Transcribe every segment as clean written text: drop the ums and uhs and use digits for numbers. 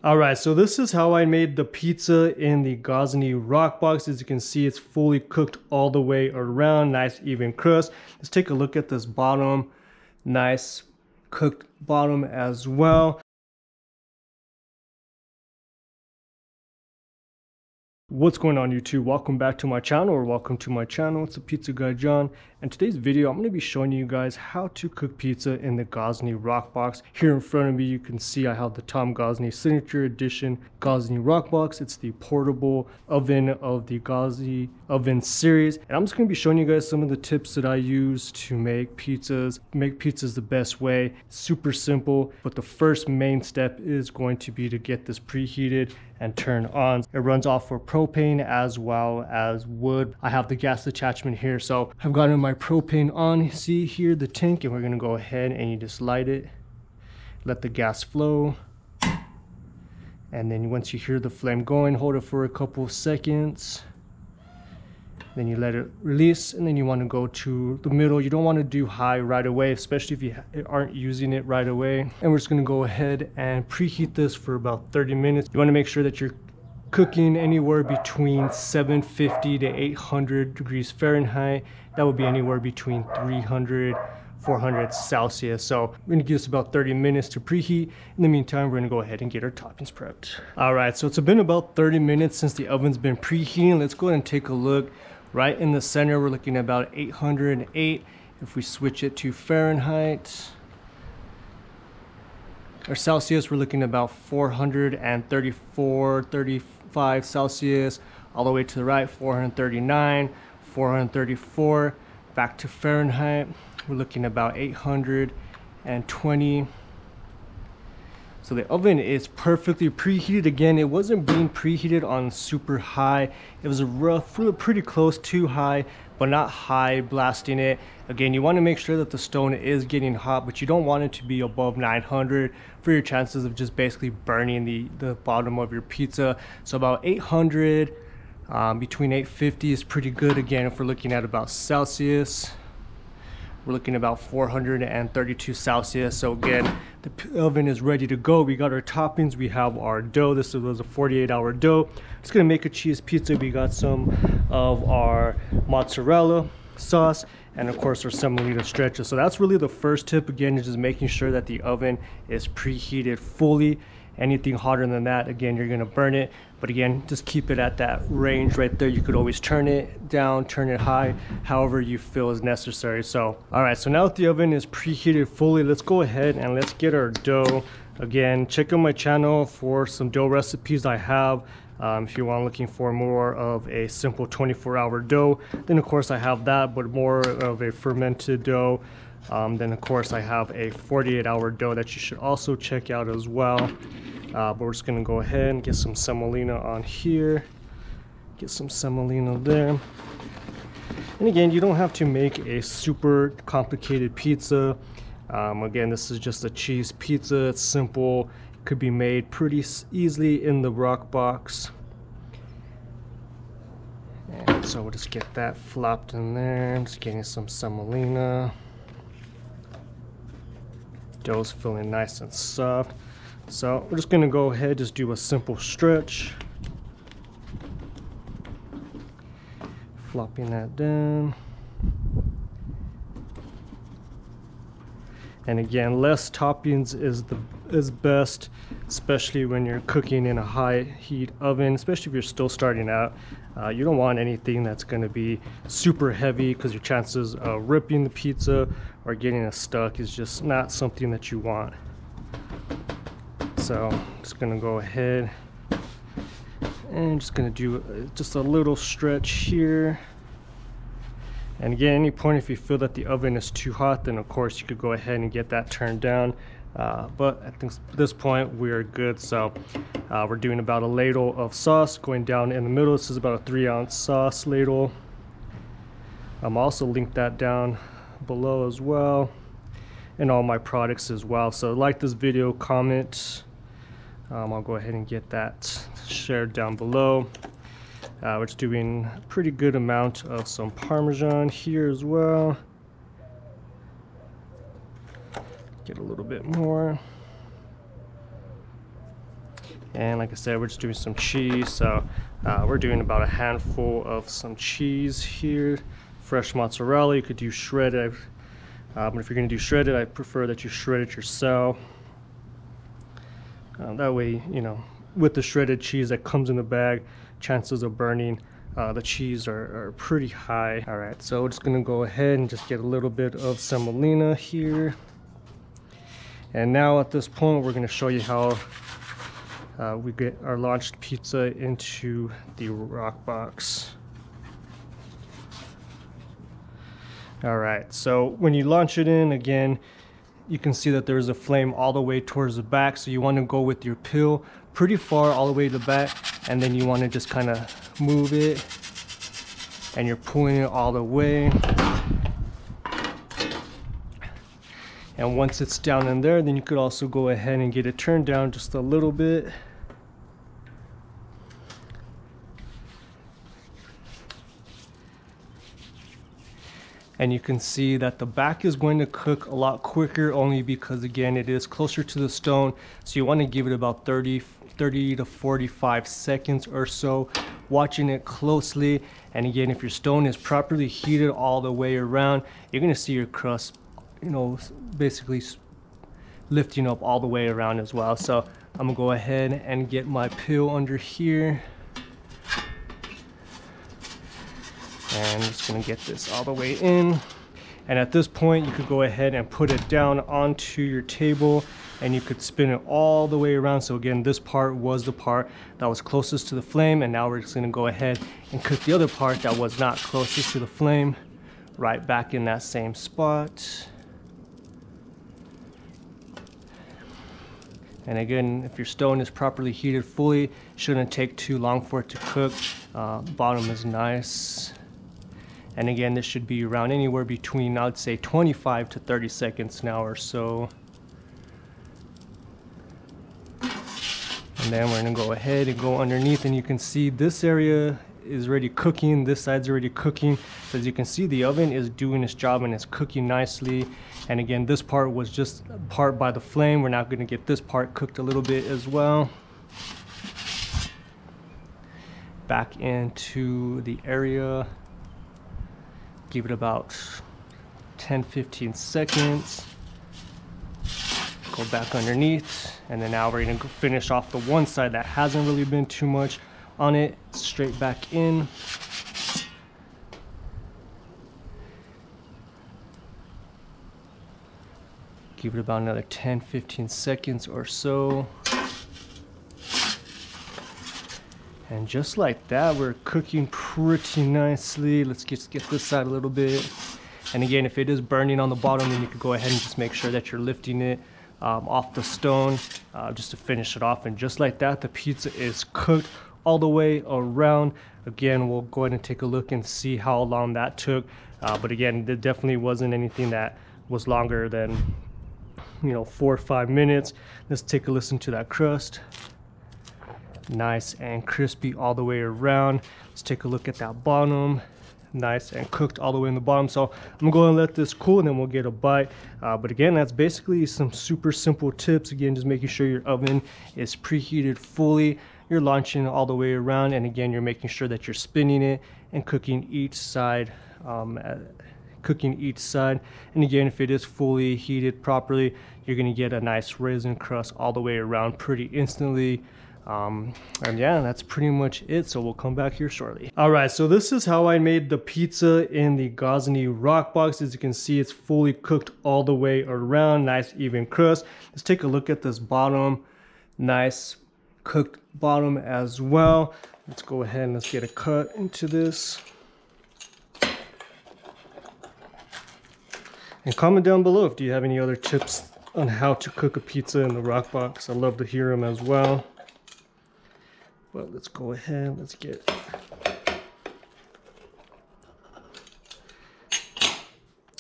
Alright, so this is how I made the pizza in the Gozney Roccbox. As you can see, it's fully cooked all the way around, nice even crust. Let's take a look at this bottom, nice cooked bottom as well. What's going on YouTube? Welcome back to my channel, or welcome to my channel. It's the Pizza Guy John, and today's video I'm going to be showing you guys how to cook pizza in the Gozney Roccbox. Here in front of me you can see I have the Tom Gozney Signature Edition Gozney Roccbox. It's the portable oven of the Gozney oven series, and I'm just going to be showing you guys some of the tips that I use to make pizzas the best way. Super simple, but the first main step is going to be to get this preheated and turn on. It runs off for propane as well as wood. I have the gas attachment here, so I've gotten my propane on. See here the tank, and we're gonna go ahead and you just light it, let the gas flow, and then once you hear the flame going, hold it for a couple of seconds. Then you let it release, and then you want to go to the middle. You don't want to do high right away, especially if you aren't using it right away. And we're just going to go ahead and preheat this for about 30 minutes. You want to make sure that you're cooking anywhere between 750 to 800 degrees Fahrenheit. That would be anywhere between 300 400 Celsius. So we're gonna give this about 30 minutes to preheat. In the meantime, we're gonna go ahead and get our toppings prepped. All right, so it's been about 30 minutes since the oven's been preheating. Let's go ahead and take a look. Right in the center, we're looking at about 808. If we switch it to Fahrenheit or Celsius, we're looking at about 434, 35 Celsius. All the way to the right, 439, 434. Back to Fahrenheit, we're looking at about 820. So the oven is perfectly preheated. Again, it wasn't being preheated on super high. It was pretty close to high, but not high blasting it. Again, you want to make sure that the stone is getting hot, but you don't want it to be above 900 for your chances of just basically burning the bottom of your pizza. So about 800, between 850 is pretty good. Again, if we're looking at about Celsius, we're looking at about 432 Celsius. So again, the oven is ready to go. We got our toppings, we have our dough. This was a 48-hour dough. Just gonna make a cheese pizza. We got some of our mozzarella sauce, and of course our semolina stretches. So that's really the first tip. Again, is just making sure that the oven is preheated fully. Anything hotter than that, again, you're gonna burn it. But again, just keep it at that range right there. You could always turn it down, turn it high, however you feel is necessary. So, all right, so now that the oven is preheated fully, let's go ahead and let's get our dough. Again, check out my channel for some dough recipes I have. If you want looking for more of a simple 24-hour dough, then of course I have that, but more of a fermented dough. Then of course I have a 48-hour dough that you should also check out as well. But we're just gonna go ahead and get some semolina on here, get some semolina there. And again, you don't have to make a super complicated pizza. Again, this is just a cheese pizza. It's simple, it could be made pretty easily in the Roccbox. And so we'll just get that flopped in there. I'm just getting some semolina. Dough's feeling nice and soft. So we're just gonna go ahead, just do a simple stretch. Flopping that down. And again, less toppings is best, especially when you're cooking in a high heat oven, especially if you're still starting out. You don't want anything that's going to be super heavy, because your chances of ripping the pizza or getting it stuck is just not something that you want. So I'm just going to go ahead and just going to do just a little stretch here. And again, at any point if you feel that the oven is too hot, then of course you could go ahead and get that turned down. But I think at this point we are good. So we're doing about a ladle of sauce going down in the middle. This is about a 3-ounce sauce ladle. I'm also linked that down below as well, and all my products as well. So like this video, comment. I'll go ahead and get that shared down below. We're just doing a pretty good amount of some Parmesan here as well. Get a little bit more. And like I said, we're just doing some cheese. So we're doing about a handful of some cheese here. Fresh mozzarella, you could do shredded. But if you're gonna do shredded, I prefer that you shred it yourself. That way, you know, with the shredded cheese that comes in the bag, chances of burning the cheese are pretty high. All right, so we're just gonna go ahead and just get a little bit of semolina here. And now at this point, we're gonna show you how we get our launched pizza into the Roccbox. All right, so when you launch it in, again, you can see that there's a flame all the way towards the back. So you want to go with your pill pretty far all the way to the back, and then you want to just kind of move it, and you're pulling it all the way. And once it's down in there, then you could also go ahead and get it turned down just a little bit. And you can see that the back is going to cook a lot quicker, only because again it is closer to the stone, so you want to give it about 30 to 45 seconds or so, watching it closely. And again, if your stone is properly heated all the way around, you're going to see your crust, you know, basically lifting up all the way around as well. So I'm gonna go ahead and get my pill under here. And I'm just gonna get this all the way in. And at this point, you could go ahead and put it down onto your table, and you could spin it all the way around. So again, this part was the part that was closest to the flame, and now we're just gonna go ahead and cook the other part that was not closest to the flame right back in that same spot. And again, if your stone is properly heated fully, it shouldn't take too long for it to cook. Bottom is nice. And again, this should be around anywhere between, I'd say 25 to 30 seconds now or so. And then we're gonna go ahead and go underneath, and you can see this area is already cooking, this side's already cooking. So as you can see, the oven is doing its job and it's cooking nicely. And again, this part was just part by the flame. We're now gonna get this part cooked a little bit as well. Back into the area. Give it about 10-15 seconds. Go back underneath, and then now we're gonna go finish off the one side that hasn't really been too much on it. Straight back in. Give it about another 10-15 seconds or so. And just like that, we're cooking pretty nicely. Let's just get this side a little bit. And again, if it is burning on the bottom, then you could go ahead and just make sure that you're lifting it off the stone just to finish it off. And just like that, the pizza is cooked all the way around. Again, we'll go ahead and take a look and see how long that took. But again, there definitely wasn't anything that was longer than, you know, 4 or 5 minutes. Let's take a listen to that crust. Nice and crispy all the way around. Let's take a look at that bottom. Nice and cooked all the way in the bottom. So I'm gonna go and let this cool, and then we'll get a bite. But again, that's basically some super simple tips. Again, just making sure your oven is preheated fully. You're launching all the way around, and again, you're making sure that you're spinning it and cooking each side. And again, if it is fully heated properly, you're gonna get a nice raisin crust all the way around pretty instantly. And yeah, that's pretty much it. So we'll come back here shortly. All right, so this is how I made the pizza in the Gozney Roccbox. As you can see, it's fully cooked all the way around. Nice even crust. Let's take a look at this bottom. Nice cooked bottom as well. Let's go ahead and let's get a cut into this. And comment down below if you have any other tips on how to cook a pizza in the Roccbox. I'd love to hear them as well. But let's go ahead, let's get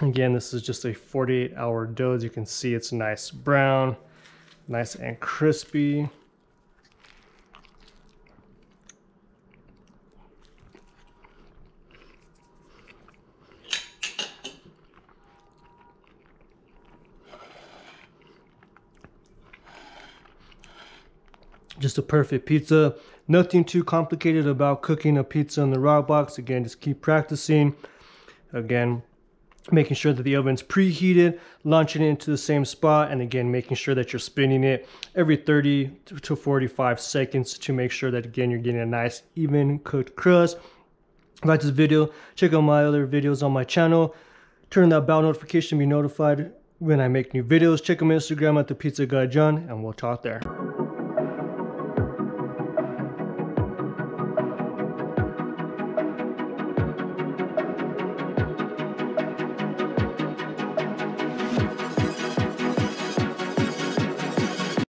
again, this is just a 48-hour dough. As you can see, it's nice brown, nice and crispy. Just a perfect pizza. Nothing too complicated about cooking a pizza in the Roccbox. Again, just keep practicing. Again, making sure that the oven's preheated, launching it into the same spot, and again, making sure that you're spinning it every 30 to 45 seconds to make sure that, again, you're getting a nice, even cooked crust. If you like this video, check out my other videos on my channel. Turn that bell notification to be notified when I make new videos. Check out my Instagram at The Pizza Guy John, and we'll talk there.